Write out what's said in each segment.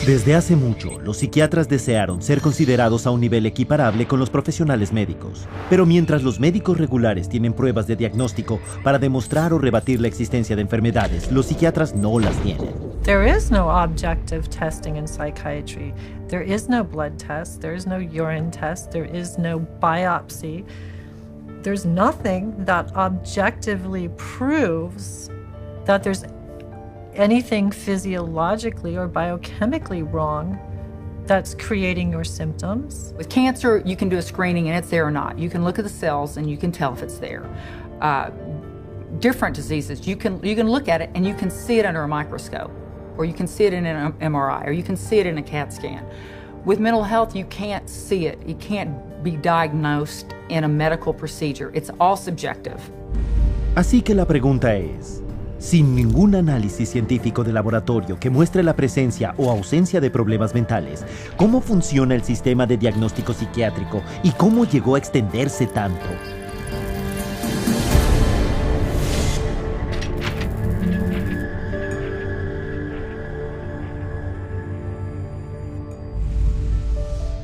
Desde hace mucho, los psiquiatras desearon ser considerados a un nivel equiparable con los profesionales médicos. Pero mientras los médicos regulares tienen pruebas de diagnóstico para demostrar o rebatir la existencia de enfermedades, los psiquiatras no las tienen. There is no objective testing in psychiatry. There is no blood test, there is no urine test, there is no biopsy. There's nothing that objectively proves that there's anything physiologically or biochemically wrong that's creating your symptoms. With cancer, you can do a screening and it's there or not. You can look at the cells and you can tell if it's there. Different diseases, you can look at it and you can see it under a microscope, or you can see it in an MRI, or you can see it in a CAT scan. With mental health, you can't see it. It can't be diagnosed in a medical procedure. It's all subjective. Así que la pregunta es, sin ningún análisis científico de laboratorio que muestre la presencia o ausencia de problemas mentales, ¿cómo funciona el sistema de diagnóstico psiquiátrico y cómo llegó a extenderse tanto?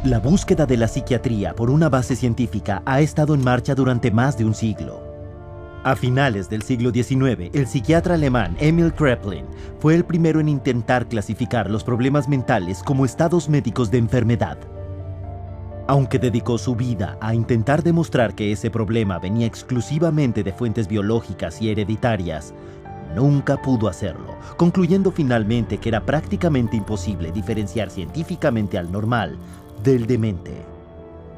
La búsqueda de la psiquiatría por una base científica ha estado en marcha durante más de un siglo. A finales del siglo XIX, el psiquiatra alemán Emil Kraepelin fue el primero en intentar clasificar los problemas mentales como estados médicos de enfermedad. Aunque dedicó su vida a intentar demostrar que ese problema venía exclusivamente de fuentes biológicas y hereditarias, nunca pudo hacerlo, concluyendo finalmente que era prácticamente imposible diferenciar científicamente al normal del demente.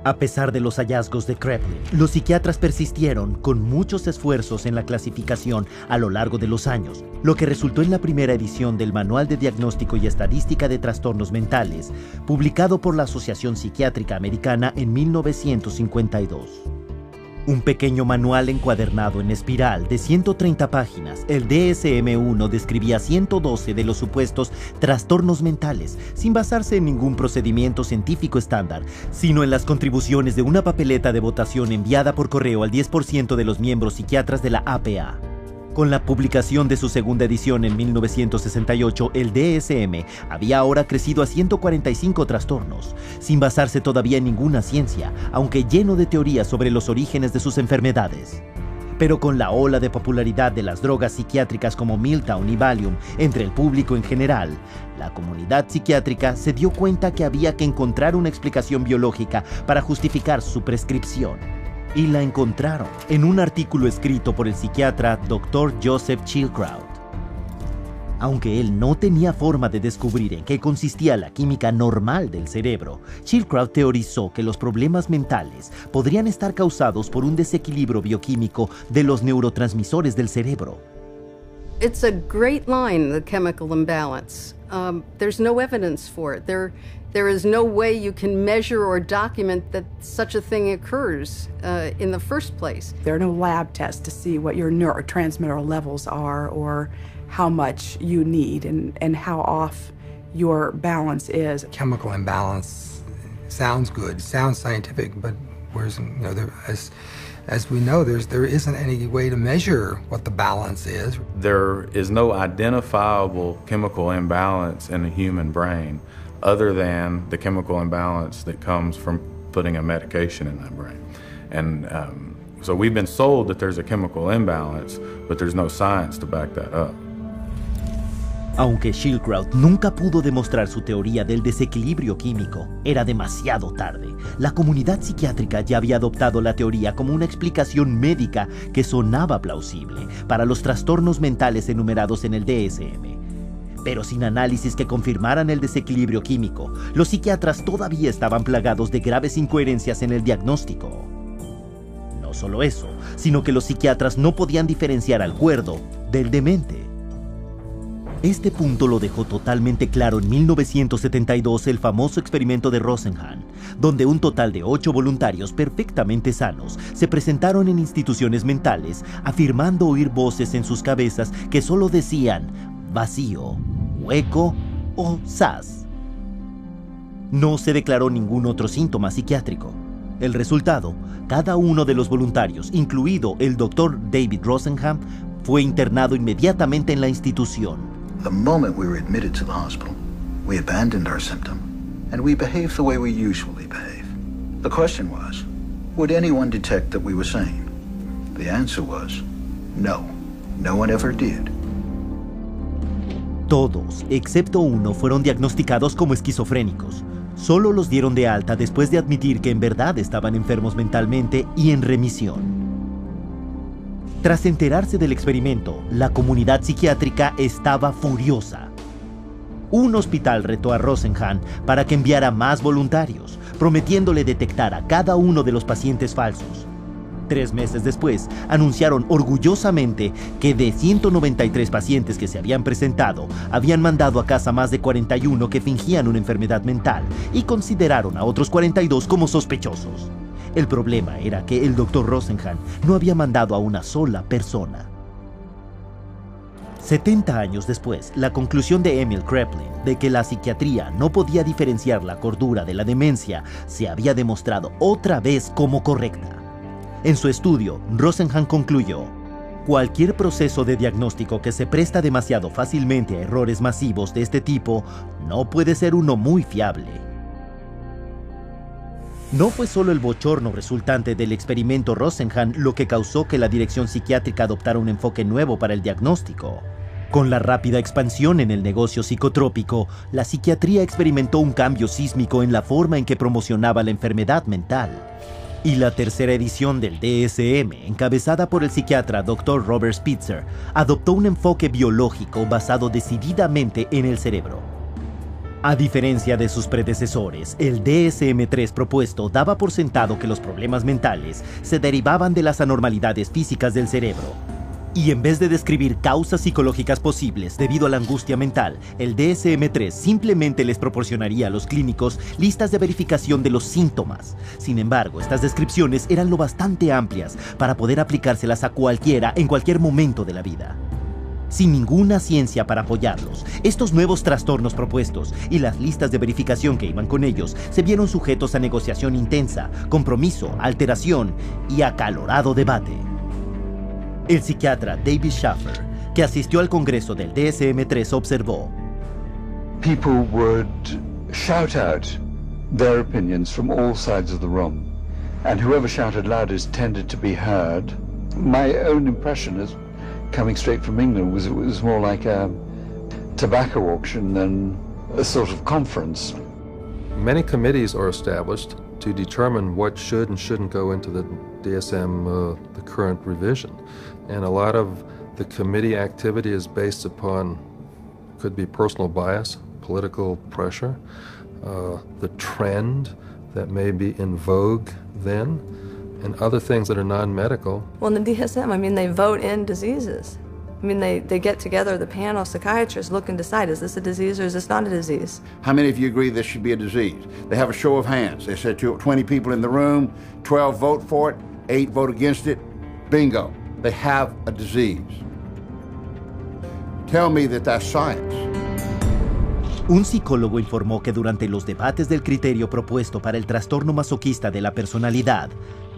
A pesar de los hallazgos de Kraepelin, los psiquiatras persistieron con muchos esfuerzos en la clasificación a lo largo de los años, lo que resultó en la primera edición del Manual de Diagnóstico y Estadística de Trastornos Mentales, publicado por la Asociación Psiquiátrica Americana en 1952. Un pequeño manual encuadernado en espiral de 130 páginas, el DSM-1 describía 112 de los supuestos trastornos mentales, sin basarse en ningún procedimiento científico estándar, sino en las contribuciones de una papeleta de votación enviada por correo al 10% de los miembros psiquiatras de la APA. Con la publicación de su segunda edición en 1968, el DSM había ahora crecido a 145 trastornos, sin basarse todavía en ninguna ciencia, aunque lleno de teorías sobre los orígenes de sus enfermedades. Pero con la ola de popularidad de las drogas psiquiátricas como Miltown y Valium entre el público en general, la comunidad psiquiátrica se dio cuenta que había que encontrar una explicación biológica para justificar su prescripción. Y la encontraron en un artículo escrito por el psiquiatra Dr. Joseph Chilcrout. Aunque él no tenía forma de descubrir en qué consistía la química normal del cerebro, Chilcrout teorizó que los problemas mentales podrían estar causados por un desequilibrio bioquímico de los neurotransmisores del cerebro. It's a great line, the chemical imbalance. There's no evidence for it. There is no way you can measure or document that such a thing occurs in the first place. There are no lab tests to see what your neurotransmitter levels are or how much you need and how off your balance is. Chemical imbalance sounds good, sounds scientific, but where's, as we know, there isn't any way to measure what the balance is. There is no identifiable chemical imbalance in the human brain other than the chemical imbalance that comes from putting a medication in that brain. And so we've been sold that there's a chemical imbalance, but there's no science to back that up. Aunque Chilcrout nunca pudo demostrar su teoría del desequilibrio químico, era demasiado tarde. La comunidad psiquiátrica ya había adoptado la teoría como una explicación médica que sonaba plausible para los trastornos mentales enumerados en el DSM. Pero sin análisis que confirmaran el desequilibrio químico, los psiquiatras todavía estaban plagados de graves incoherencias en el diagnóstico. No solo eso, sino que los psiquiatras no podían diferenciar al cuerdo del demente. Este punto lo dejó totalmente claro en 1972 el famoso experimento de Rosenhan, donde un total de 8 voluntarios perfectamente sanos se presentaron en instituciones mentales afirmando oír voces en sus cabezas que solo decían vacío, hueco o sas. No se declaró ningún otro síntoma psiquiátrico. El resultado, cada uno de los voluntarios, incluido el Dr. David Rosenhan, fue internado inmediatamente en la institución. The moment we were admitted to the hospital, We abandoned our symptom, and we behaved the way we usually behave. The question was, would anyone detect that we were sane? The answer was, no. No one ever did. Todos, excepto uno, fueron diagnosticados como esquizofrénicos. Solo los dieron de alta después de admitir que en verdad estaban enfermos mentalmente y en remisión. Tras enterarse del experimento, la comunidad psiquiátrica estaba furiosa. Un hospital retó a Rosenhan para que enviara más voluntarios, prometiéndole detectar a cada uno de los pacientes falsos. 3 meses después, anunciaron orgullosamente que de 193 pacientes que se habían presentado, habían mandado a casa más de 41 que fingían una enfermedad mental y consideraron a otros 42 como sospechosos. El problema era que el Dr. Rosenhan no había mandado a una sola persona. 70 años después, la conclusión de Emil Kraepelin de que la psiquiatría no podía diferenciar la cordura de la demencia se había demostrado otra vez como correcta. En su estudio, Rosenhan concluyó: cualquier proceso de diagnóstico que se presta demasiado fácilmente a errores masivos de este tipo no puede ser uno muy fiable. No fue solo el bochorno resultante del experimento Rosenhan lo que causó que la dirección psiquiátrica adoptara un enfoque nuevo para el diagnóstico. Con la rápida expansión en el negocio psicotrópico, la psiquiatría experimentó un cambio sísmico en la forma en que promocionaba la enfermedad mental. Y la tercera edición del DSM, encabezada por el psiquiatra Dr. Robert Spitzer, adoptó un enfoque biológico basado decididamente en el cerebro. A diferencia de sus predecesores, el DSM-3 propuesto daba por sentado que los problemas mentales se derivaban de las anormalidades físicas del cerebro. Y en vez de describir causas psicológicas posibles debido a la angustia mental, el DSM-3 simplemente les proporcionaría a los clínicos listas de verificación de los síntomas. Sin embargo, estas descripciones eran lo bastante amplias para poder aplicárselas a cualquiera en cualquier momento de la vida. Sin ninguna ciencia para apoyarlos, estos nuevos trastornos propuestos y las listas de verificación que iban con ellos se vieron sujetos a negociación intensa, compromiso, alteración y acalorado debate. El psiquiatra David Schaffer, que asistió al congreso del DSM-3, observó: People would shout out their opinions from all sides of the room, and whoever shouted loudest tended to be heard. My own impression is, coming straight from England, was it was more like a tobacco auction than a sort of conference. Many committees are established to determine what should and shouldn't go into the DSM, the current revision. And a lot of the committee activity is based upon, could be personal bias, political pressure, the trend that may be in vogue then, and other things that are non-medical. Well, in the DSM, I mean, they vote in diseases. I mean, they get together, the panel of psychiatrists look and decide, is this a disease or is this not a disease? How many of you agree this should be a disease? They have a show of hands. They said 20 people in the room, 12 vote for it, 8 vote against it. Bingo. They have a disease. Tell me that that's science. Un psicólogo informó que durante los debates del criterio propuesto para el trastorno masoquista de la personalidad,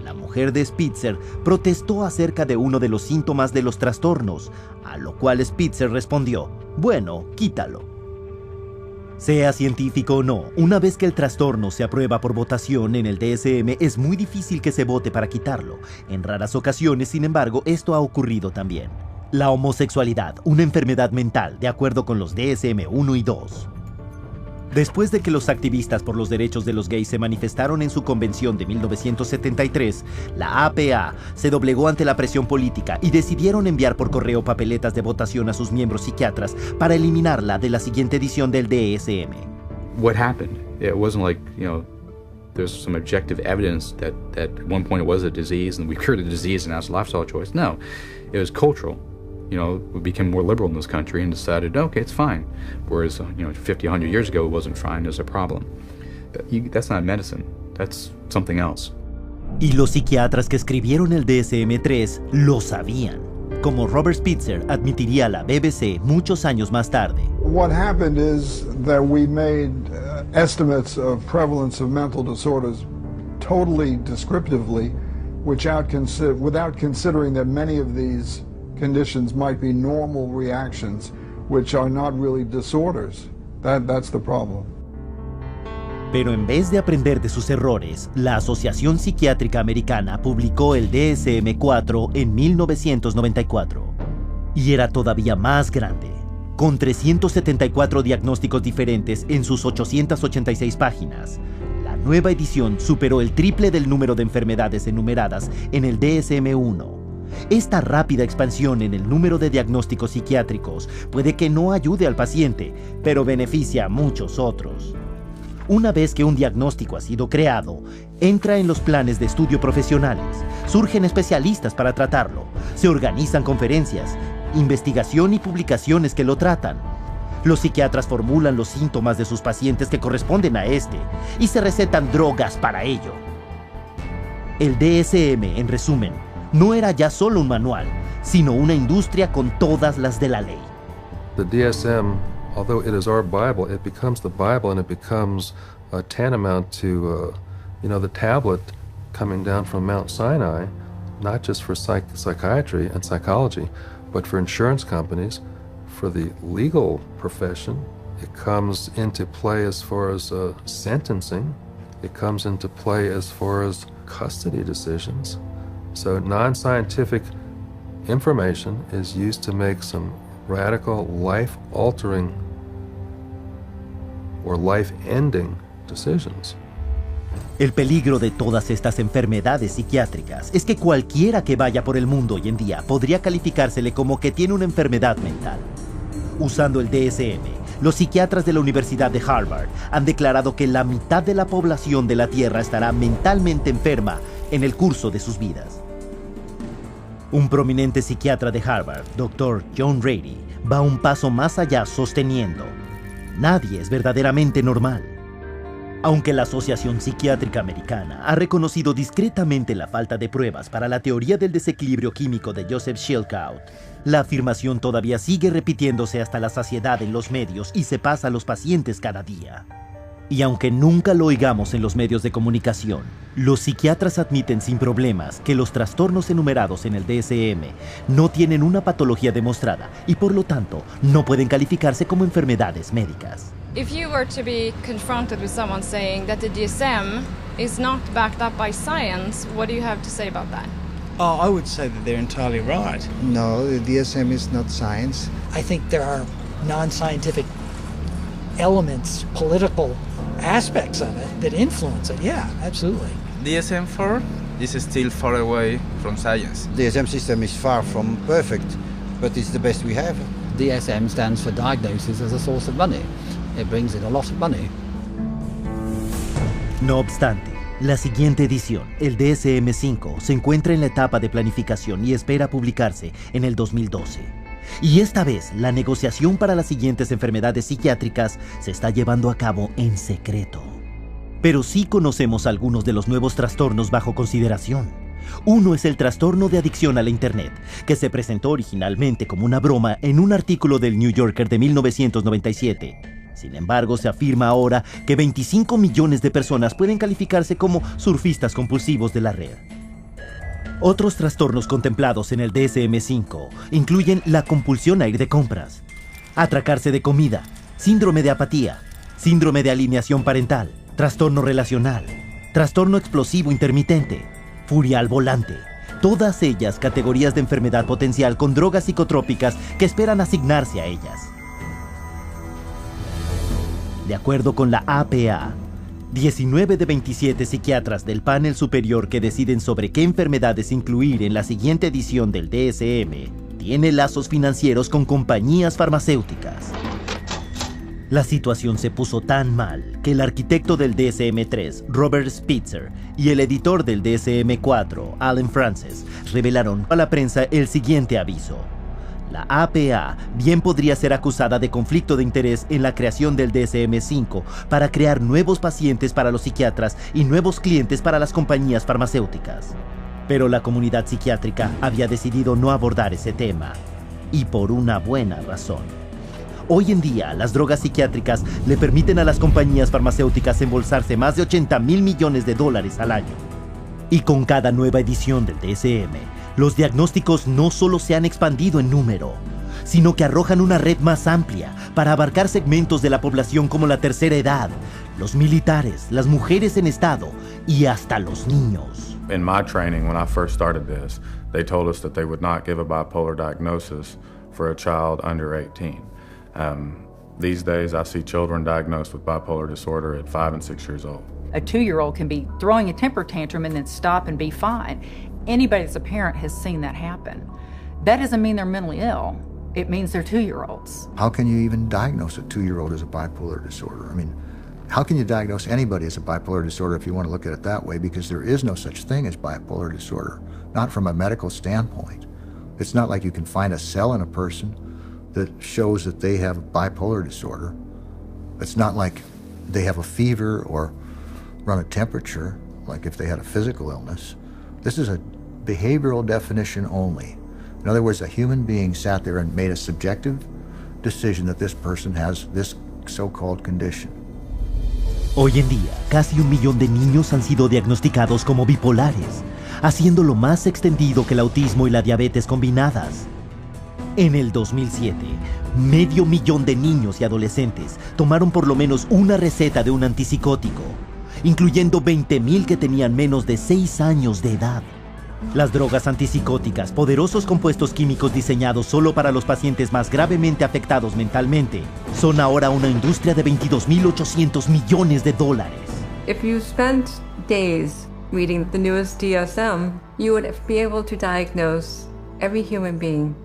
la mujer de Spitzer protestó acerca de uno de los síntomas de los trastornos, a lo cual Spitzer respondió: bueno, quítalo. Sea científico o no, una vez que el trastorno se aprueba por votación en el DSM, es muy difícil que se vote para quitarlo. En raras ocasiones, sin embargo, esto ha ocurrido también. La homosexualidad, una enfermedad mental, de acuerdo con los DSM-1 y 2. Después de que los activistas por los derechos de los gays se manifestaron en su convención de 1973, la APA se doblegó ante la presión política y decidieron enviar por correo papeletas de votación a sus miembros psiquiatras para eliminarla de la siguiente edición del DSM. What happened? It wasn't like, there's some objective evidence that at one point it was a disease and we cured the disease and now it's a lifestyle choice. No, it was cultural. We became more liberal in this country and decided, okay, it's fine. Whereas, 50, 100 years ago, it wasn't fine, it was a problem. That's not medicine, that's something else. Y los psiquiatras que escribieron el DSM-3 lo sabían, como Robert Spitzer admitiría a la BBC muchos años más tarde. What happened is that we made estimates of prevalence of mental disorders totally descriptively, without considering that many of these conditions might be normal reactions, which are not really disorders. That's the problem. Pero en vez de aprender de sus errores, la Asociación Psiquiátrica Americana publicó el DSM-4 en 1994. Y era todavía más grande, con 374 diagnósticos diferentes en sus 886 páginas. La nueva edición superó el triple del número de enfermedades enumeradas en el DSM-1. Esta rápida expansión en el número de diagnósticos psiquiátricos puede que no ayude al paciente, pero beneficia a muchos otros. Una vez que un diagnóstico ha sido creado, entra en los planes de estudio profesionales, surgen especialistas para tratarlo, se organizan conferencias, investigación y publicaciones que lo tratan. Los psiquiatras formulan los síntomas de sus pacientes que corresponden a este y se recetan drogas para ello. El DSM, en resumen, no era ya solo un manual, sino una industria con todas las de la ley. The DSM, although it is our Bible, it becomes the Bible and it becomes tantamount to, the tablet coming down from Mount Sinai, not just for psychiatry and psychology, but for insurance companies, for the legal profession. It comes into play as far as sentencing. It comes into play as far as custody decisions. So non-scientific information is used to make some radical, life-altering or life-ending decisions. El peligro de todas estas enfermedades psiquiátricas es que cualquiera que vaya por el mundo hoy en día podría calificársele como que tiene una enfermedad mental. Usando el DSM, los psiquiatras de la Universidad de Harvard han declarado que la mitad de la población de la Tierra estará mentalmente enferma en el curso de sus vidas. Un prominente psiquiatra de Harvard, Dr. John Ratey, va un paso más allá sosteniendo: nadie es verdaderamente normal. Aunque la Asociación Psiquiátrica Americana ha reconocido discretamente la falta de pruebas para la teoría del desequilibrio químico de Joseph Schildkraut, la afirmación todavía sigue repitiéndose hasta la saciedad en los medios y se pasa a los pacientes cada día. Y aunque nunca lo oigamos en los medios de comunicación, los psiquiatras admiten sin problemas que los trastornos enumerados en el DSM no tienen una patología demostrada y por lo tanto no pueden calificarse como enfermedades médicas. If you were to be confronted with someone saying that the DSM is not backed up by science, what do you have to say about that? Oh, I would say that they're entirely right. No, the DSM is not science. I think there are non-scientific elements, political aspects of it that influence it. Yeah, absolutely. DSM-4 is still far away from science. The DSM system is far from perfect, but it's the best we have. DSM stands for diagnosis as a source of money. It brings in a lot of money. No obstante, la siguiente edición, el DSM-5, se encuentra en la etapa de planificación y espera publicarse en el 2012. Y esta vez, la negociación para las siguientes enfermedades psiquiátricas se está llevando a cabo en secreto. Pero sí conocemos algunos de los nuevos trastornos bajo consideración. Uno es el trastorno de adicción a la Internet, que se presentó originalmente como una broma en un artículo del New Yorker de 1997. Sin embargo, se afirma ahora que 25 millones de personas pueden calificarse como surfistas compulsivos de la red. Otros trastornos contemplados en el DSM-5 incluyen la compulsión a ir de compras, atracarse de comida, síndrome de apatía, síndrome de alienación parental, trastorno relacional, trastorno explosivo intermitente, furia al volante. Todas ellas categorías de enfermedad potencial con drogas psicotrópicas que esperan asignarse a ellas. De acuerdo con la APA, 19 de 27 psiquiatras del panel superior que deciden sobre qué enfermedades incluir en la siguiente edición del DSM tienen lazos financieros con compañías farmacéuticas. La situación se puso tan mal que el arquitecto del DSM-3, Robert Spitzer, y el editor del DSM-4, Alan Francis, revelaron a la prensa el siguiente aviso. La APA bien podría ser acusada de conflicto de interés en la creación del DSM-5 para crear nuevos pacientes para los psiquiatras y nuevos clientes para las compañías farmacéuticas. Pero la comunidad psiquiátrica había decidido no abordar ese tema, y por una buena razón. Hoy en día, las drogas psiquiátricas le permiten a las compañías farmacéuticas embolsarse más de $80,000 millones al año. Y con cada nueva edición del DSM, los diagnósticos no solo se han expandido en número, sino que arrojan una red más amplia para abarcar segmentos de la población como la tercera edad, los militares, las mujeres en estado y hasta los niños. In my training, when I first started this, they told us that they would not give a bipolar diagnosis for a child under 18. These days, I see children diagnosed with bipolar disorder at 5 and 6 years old. A 2-year-old can be throwing a temper tantrum and then stop and be fine. Anybody that's a parent has seen that happen. That doesn't mean they're mentally ill. It means they're 2-year-olds. How can you even diagnose a 2-year-old as a bipolar disorder? I mean, how can you diagnose anybody as a bipolar disorder if you want to look at it that way? Because there is no such thing as bipolar disorder, not from a medical standpoint. It's not like you can find a cell in a person that shows that they have bipolar disorder. It's not like they have a fever or run a temperature, like if they had a physical illness. This is a behavioral definition only. In other words, a human being sat there and made a subjective decision that this person has this so-called condition. Hoy en día, casi 1 millón de niños han sido diagnosticados como bipolares, haciéndolo más extendido que el autismo y la diabetes combinadas. En el 2007, 500,000 de niños y adolescentes tomaron por lo menos una receta de un antipsicótico, incluyendo 20,000 que tenían menos de 6 años de edad. Las drogas antipsicóticas, poderosos compuestos químicos diseñados solo para los pacientes más gravemente afectados mentalmente, son ahora una industria de $22,800 millones. If you spent days reading the newest DSM, you would be able to diagnose every human being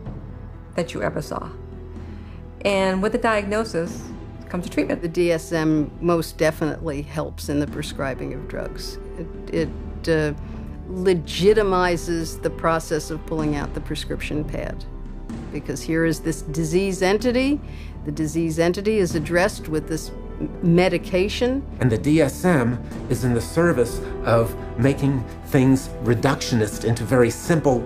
that you ever saw. And with the diagnosis comes a treatment. The DSM most definitely helps in the prescribing of drugs. It legitimizes the process of pulling out the prescription pad. Because here is this disease entity. The disease entity is addressed with this medication. And the DSM is in the service of making things reductionist into very simple,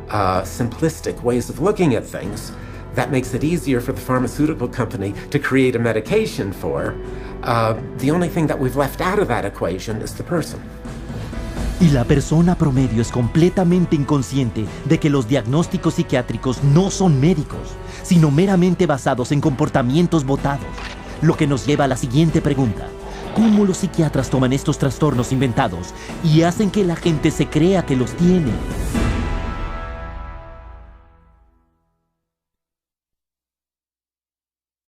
simplistic ways of looking at things. That makes it easier for the pharmaceutical company to create a medication for. The only thing that we've left out of that equation is the person. Y la persona promedio es completamente inconsciente de que los diagnósticos psiquiátricos no son médicos, sino meramente basados en comportamientos votados. Lo que nos lleva a la siguiente pregunta: ¿cómo los psiquiatras toman estos trastornos inventados y hacen que la gente se crea que los tiene?